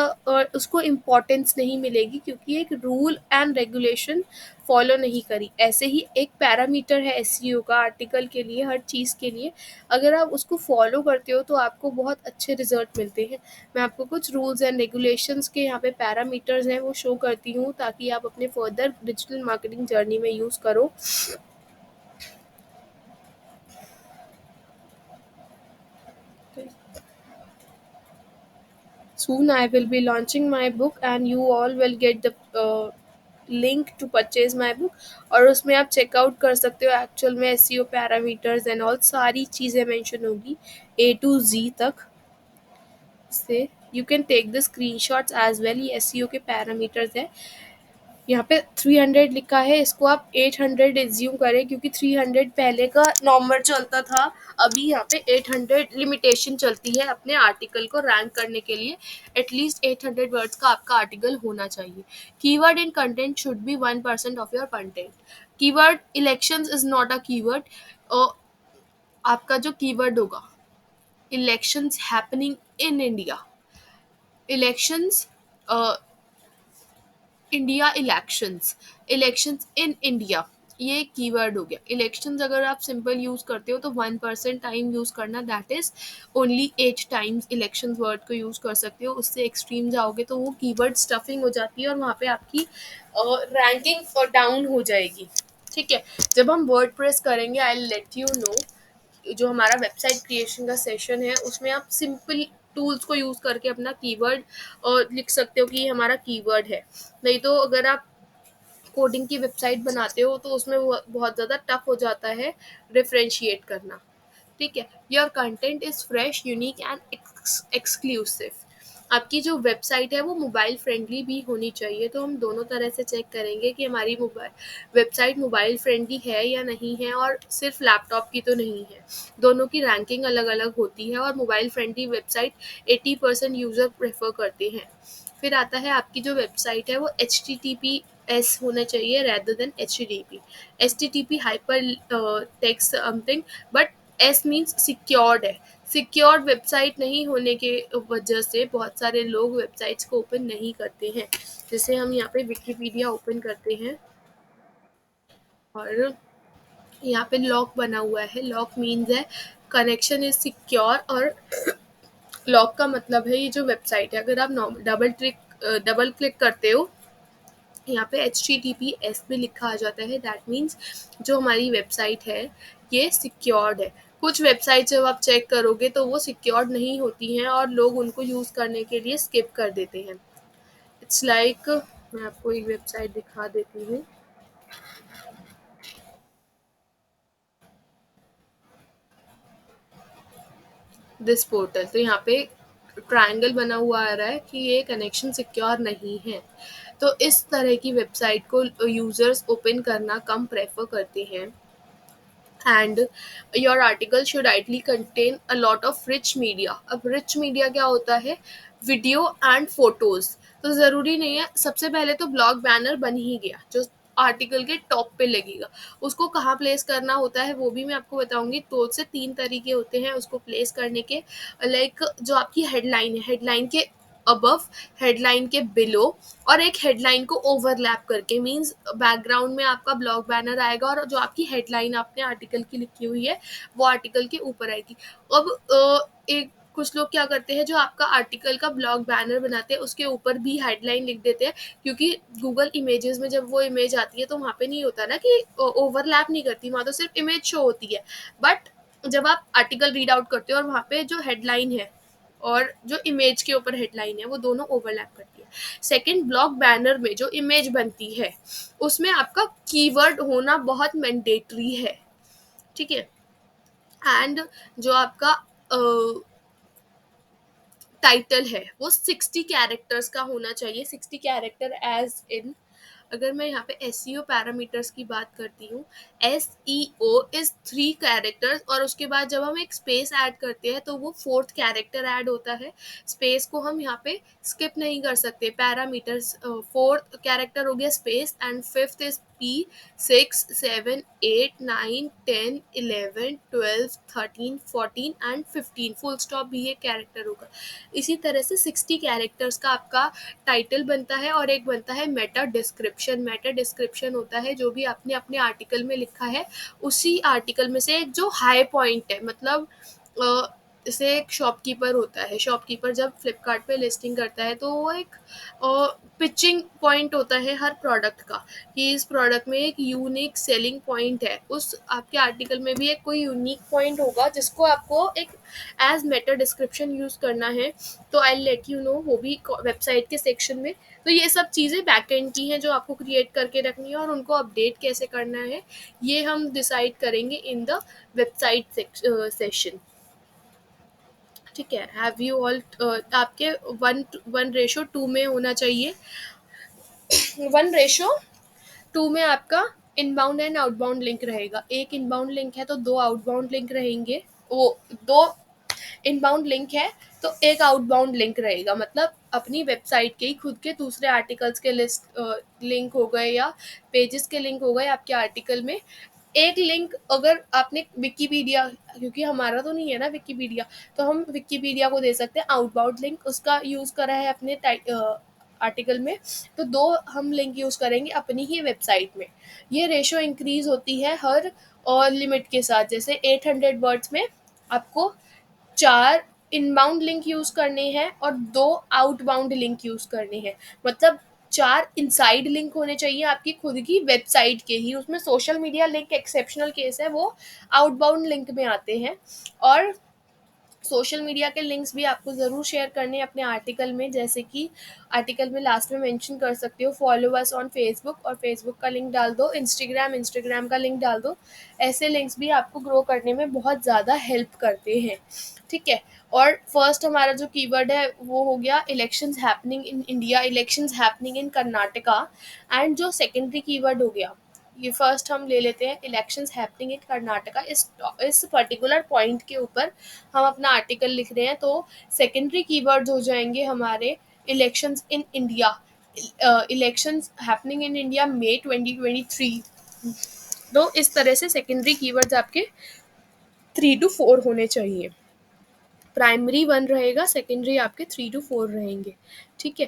उसको इम्पोर्टेंस नहीं मिलेगी, क्योंकि एक रूल एंड रेगुलेशन फॉलो नहीं करी। ऐसे ही एक पैरामीटर है एसईओ का आर्टिकल के लिए, हर चीज़ के लिए, अगर आप उसको फॉलो करते हो तो आपको बहुत अच्छे रिजल्ट मिलते हैं। मैं आपको कुछ रूल्स एंड रेगुलेशंस के यहाँ पे पैरामीटर्स हैं वो शो करती हूँ, ताकि आप अपने फर्दर डिजिटल मार्केटिंग जर्नी में यूज़ करो। Soon I will be launching my book and you all will get the link to purchase my book, और उसमें आप चेकआउट कर सकते हो एक्चुअल में एसईओ पैरामीटर्स एंड ऑल सारी चीज़ें मेंशन होगी ए टू जी तक से। You can take the screenshots as well. ये एसईओ के पैरामीटर्स है। यहाँ पे 300 लिखा है, इसको आप 800 एज्यूम करें, क्योंकि 300 पहले का नॉर्मल चलता था। अभी यहाँ पे 800 लिमिटेशन चलती है अपने आर्टिकल को रैंक करने के लिए। एटलीस्ट 800 वर्ड्स का आपका आर्टिकल होना चाहिए। Keyword in content should be 1% of your content. Keyword elections is not a keyword. आपका जो कीवर्ड होगा, elections happening in India, elections, India elections, elections in India, ये कीवर्ड हो गया। इलेक्शंस अगर आप सिंपल यूज करते हो तो 1% टाइम यूज करना, that is only 8 times election word को यूज कर सकते हो। उससे एक्सट्रीम जाओगे तो वो कीवर्ड स्टफिंग हो जाती है और वहाँ पे आपकी रैंकिंग डाउन हो जाएगी, ठीक है। जब हम वर्ड प्रेस करेंगे, आई लेट यू नो, जो हमारा वेबसाइट क्रिएशन का सेशन है उसमें आप सिंपल टूल्स को यूज़ करके अपना कीवर्ड लिख सकते हो कि ये हमारा कीवर्ड है। नहीं तो अगर आप कोडिंग की वेबसाइट बनाते हो तो उसमें वो बहुत ज़्यादा टफ हो जाता है डिफ्रेंशिएट करना, ठीक है। Your content is fresh, unique and exclusive. आपकी जो वेबसाइट है वो मोबाइल फ्रेंडली भी होनी चाहिए। तो हम दोनों तरह से चेक करेंगे कि हमारी मोबाइल वेबसाइट मोबाइल फ्रेंडली है या नहीं है, और सिर्फ लैपटॉप की तो नहीं है। दोनों की रैंकिंग अलग अलग होती है, और mobile friendly website 80% user prefer करते हैं। फिर आता है आपकी जो वेबसाइट है वो HTTPS होना चाहिए rather than HTTP। HTTP hyper text something, but S means secured है। सिक्योर्ड वेबसाइट नहीं होने के वजह से बहुत सारे लोग वेबसाइट्स को ओपन नहीं करते हैं। जैसे हम यहाँ पे विकिपीडिया ओपन करते हैं और यहाँ पे लॉक बना हुआ है। लॉक मीन्स है कनेक्शन इज सिक्योर, और लॉक का मतलब है ये जो वेबसाइट है, अगर आप डबल क्लिक करते हो, यहाँ पे HTTPS भी लिखा आ जाता है, दैट मीन्स जो हमारी वेबसाइट है ये सिक्योर्ड है। कुछ वेबसाइट जब आप चेक करोगे तो वो सिक्योर्ड नहीं होती हैं और लोग उनको यूज़ करने के लिए स्किप कर देते हैं। इट्स लाइक मैं आपको एक वेबसाइट दिखा देती हूँ, दिस पोर्टल। तो यहाँ पे ट्रायंगल बना हुआ आ रहा है कि ये कनेक्शन सिक्योर नहीं है। तो इस तरह की वेबसाइट को यूज़र्स ओपन करना कम प्रेफर करते हैं। And your article should ideally contain a lot of rich media. अब रिच मीडिया क्या होता है? Video and photos. तो ज़रूरी नहीं है, सबसे पहले तो ब्लॉग बैनर बन ही गया जो आर्टिकल के टॉप पे लगेगा। उसको कहाँ प्लेस करना होता है वो भी मैं आपको बताऊंगी। 2 से 3 तरीके होते हैं उसको प्लेस करने के। लाइक जो आपकी हेडलाइन है, हेडलाइन के अबव, हेडलाइन के बिलो, और एक हेडलाइन को ओवरलैप करके, मींस बैकग्राउंड में आपका ब्लॉग बैनर आएगा और जो आपकी हेडलाइन आपने आर्टिकल की लिखी हुई है वो आर्टिकल के ऊपर आएगी। अब एक कुछ लोग क्या करते हैं, जो आपका आर्टिकल का ब्लॉग बैनर बनाते हैं उसके ऊपर भी हेडलाइन लिख देते हैं, क्योंकि गूगल इमेजेस में जब वो इमेज आती है तो वहाँ पे नहीं होता ना कि ओवरलैप नहीं करती, वहाँ तो सिर्फ इमेज शो होती है। बट जब आप आर्टिकल रीड आउट करते हो और वहाँ पे जो हेडलाइन है और जो इमेज के ऊपर हेडलाइन है वो दोनों ओवरलैप करती है। सेकंड, ब्लॉग बैनर में जो इमेज बनती है उसमें आपका कीवर्ड होना बहुत मैंडेटरी है, ठीक है। एंड जो आपका टाइटल है वो 60 कैरेक्टर्स का होना चाहिए, 60 कैरेक्टर एज इन। अगर मैं यहाँ पे एस पैरामीटर्स की बात करती हूँ, S E O is 3 characters, और उसके बाद जब हम एक स्पेस ऐड करते हैं तो वो 4th कैरेक्टर ऐड होता है। स्पेस को हम यहाँ पे स्किप नहीं कर सकते। पैरामीटर्स 4th कैरेक्टर हो गया space, and fifth is P, 6, 7, 8, 9, 10, 11, 12, 13, 14 and 15, full stop भी एक कैरेक्टर होगा। इसी तरह से 60 कैरेक्टर्स का आपका टाइटल बनता है, और एक बनता है मेटा डिस्क्रिप्शन। मेटा डिस्क्रिप्शन होता है जो भी आपने अपने आर्टिकल में लिखा है, उसी आर्टिकल में से एक जो हाई पॉइंट है, मतलब जैसे एक शॉपकीपर होता है, शॉपकीपर जब फ्लिपकार्ट पे लिस्टिंग करता है तो वो एक पिचिंग पॉइंट होता है हर प्रोडक्ट का, कि इस प्रोडक्ट में एक यूनिक सेलिंग पॉइंट है। उस आपके आर्टिकल में भी एक कोई यूनिक पॉइंट होगा जिसको आपको एक एज मेटा डिस्क्रिप्शन यूज़ करना है। तो आई लेट यू नो वो भी वेबसाइट के सेक्शन में। तो ये सब चीज़ें बैकएंड की हैं जो आपको क्रिएट करके रखनी है, और उनको अपडेट कैसे करना है ये हम डिसाइड करेंगे इन द वेबसाइट सेशन। ठीक है, हैव यू ऑल आपके 1:2 में होना चाहिए। 1:2 में आपका इनबाउंड एंड आउटबाउंड लिंक रहेगा। एक इनबाउंड लिंक है तो दो आउटबाउंड लिंक रहेंगे। वो दो इनबाउंड लिंक है तो एक आउटबाउंड लिंक रहेगा, मतलब अपनी वेबसाइट के ही खुद के दूसरे आर्टिकल्स के लिस्ट लिंक हो गए या पेजेस के लिंक हो गए आपके आर्टिकल में। एक लिंक अगर आपने विकीपीडिया, क्योंकि हमारा तो नहीं है ना विकीपीडिया, तो हम विकीपीडिया को दे सकते हैं आउटबाउंड लिंक, उसका यूज़ करा है अपने आर्टिकल में, तो दो हम लिंक यूज़ करेंगे अपनी ही वेबसाइट में। ये रेशो इंक्रीज होती है हर और लिमिट के साथ। जैसे 800 वर्ड्स में आपको 4 इनबाउंड लिंक यूज़ करने हैं और 2 आउटबाउंड लिंक यूज़ करने हैं। मतलब 4 इनसाइड लिंक होने चाहिए आपकी खुद की वेबसाइट के ही, उसमें social media link exceptional case है, वो आउटबाउंड लिंक में आते हैं। और सोशल मीडिया के लिंक्स भी आपको ज़रूर शेयर करने हैं अपने आर्टिकल में, जैसे कि आर्टिकल में लास्ट में मेंशन कर सकते हो फॉलो अस ऑन फेसबुक, और फेसबुक का लिंक डाल दो, इंस्टाग्राम का लिंक डाल दो। ऐसे लिंक्स भी आपको ग्रो करने में बहुत ज़्यादा हेल्प करते हैं। ठीक है, और फर्स्ट हमारा जो कीवर्ड है वो हो गया elections happening in India, elections happening in Karnataka. And जो सेकेंडरी कीवर्ड हो गया, ये फर्स्ट हम ले लेते हैं इलेक्शंस हैपनिंग इन कर्नाटका। इस पर्टिकुलर पॉइंट के ऊपर हम अपना आर्टिकल लिख रहे हैं, तो सेकेंडरी कीवर्ड्स हो जाएंगे हमारे elections in India, elections happening in India May 2023। तो इस तरह से सेकेंडरी कीवर्ड्स आपके 3 to 4 होने चाहिए। प्राइमरी 1 रहेगा, सेकेंडरी आपके 3 to 4 रहेंगे। ठीक है,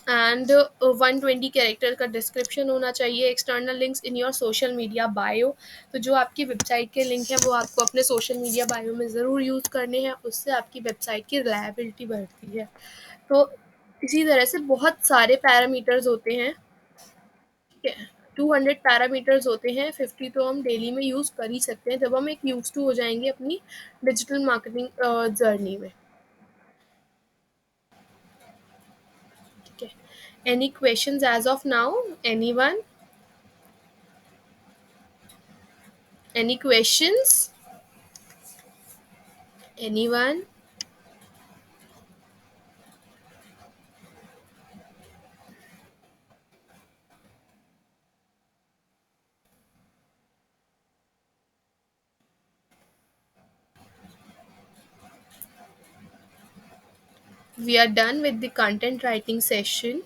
एंड 120 कैरेक्टर का डिस्क्रिप्शन होना चाहिए। External links in your social media bio, तो जो आपकी वेबसाइट के लिंक हैं वो आपको अपने सोशल मीडिया बायो में ज़रूर यूज़ करने हैं, उससे आपकी वेबसाइट की रिलायबिलिटी बढ़ती है। तो इसी तरह से बहुत सारे पैरामीटर्स होते हैं। ठीक है, 200 पैरामीटर्स होते हैं, 50 तो हम डेली में यूज़ कर ही सकते हैं जब हम एक यूज टू हो जाएंगे अपनी डिजिटल मार्केटिंग जर्नी में। ठीक है, any questions as of now, anyone, any questions, anyone? We are done with the content writing session.